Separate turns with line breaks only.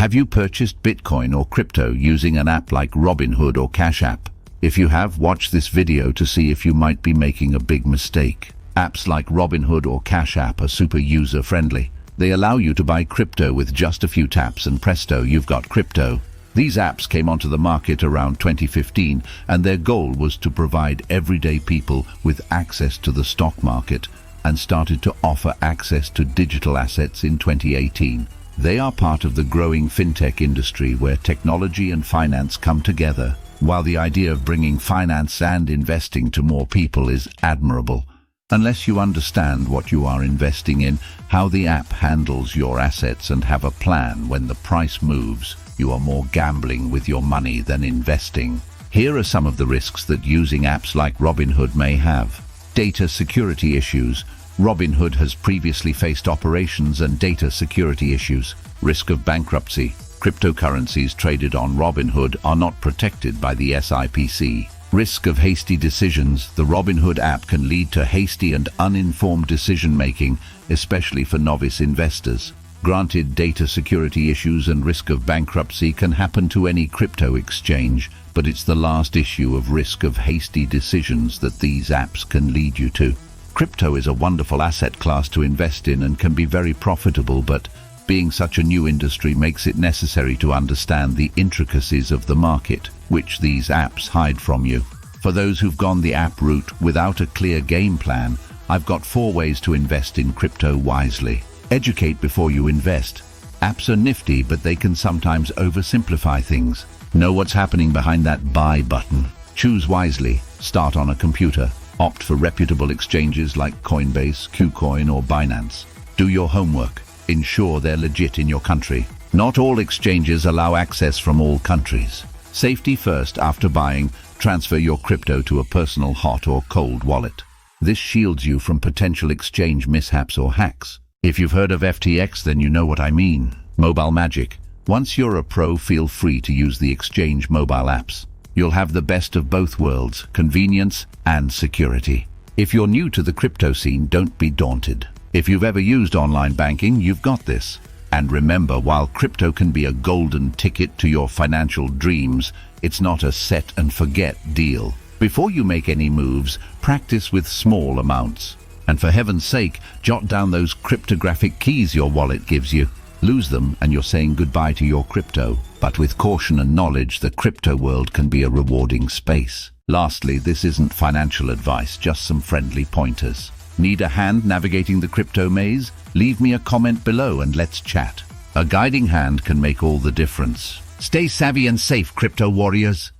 Have you purchased Bitcoin or crypto using an app like Robinhood or CashApp? If you have, watch this video to see if you might be making a big mistake. Apps like Robinhood or CashApp are super user-friendly. They allow you to buy crypto with just a few taps and presto, you've got crypto. These apps came onto the market around 2015 and their goal was to provide everyday people with access to the stock market and started to offer access to digital assets in 2018. They are part of the growing fintech industry where technology and finance come together. While the idea of bringing finance and investing to more people is admirable, unless you understand what you are investing in, how the app handles your assets and have a plan when the price moves, you are more gambling with your money than investing. Here are some of the risks that using apps like Robinhood may have. Data security issues. Robinhood has previously faced operations and data security issues. Risk of bankruptcy. Cryptocurrencies traded on Robinhood are not protected by the SIPC. Risk of hasty decisions. The Robinhood app can lead to hasty and uninformed decision-making, especially for novice investors. Granted, data security issues and risk of bankruptcy can happen to any crypto exchange, but it's the last issue of risk of hasty decisions that these apps can lead you to. Crypto is a wonderful asset class to invest in and can be very profitable, but being such a new industry makes it necessary to understand the intricacies of the market, which these apps hide from you. For those who've gone the app route without a clear game plan, I've got 4 ways to invest in crypto wisely. Educate before you invest. Apps are nifty, but they can sometimes oversimplify things. Know what's happening behind that buy button. Choose wisely. Start on a computer. Opt for reputable exchanges like Coinbase, KuCoin or Binance. Do your homework. Ensure they're legit in your country. Not all exchanges allow access from all countries. Safety first. After buying, transfer your crypto to a personal hot or cold wallet. This shields you from potential exchange mishaps or hacks. If you've heard of FTX, then you know what I mean. Mobile magic. Once you're a pro, feel free to use the exchange mobile apps. You'll have the best of both worlds, convenience and security. If you're new to the crypto scene, don't be daunted. If you've ever used online banking, you've got this. And remember, while crypto can be a golden ticket to your financial dreams, it's not a set and forget deal. Before you make any moves, practice with small amounts. And for heaven's sake, jot down those cryptographic keys your wallet gives you. Lose them and you're saying goodbye to your crypto. But with caution and knowledge, the crypto world can be a rewarding space. Lastly, this isn't financial advice, just some friendly pointers. Need a hand navigating the crypto maze? Leave me a comment below and let's chat. A guiding hand can make all the difference. Stay savvy and safe, crypto warriors.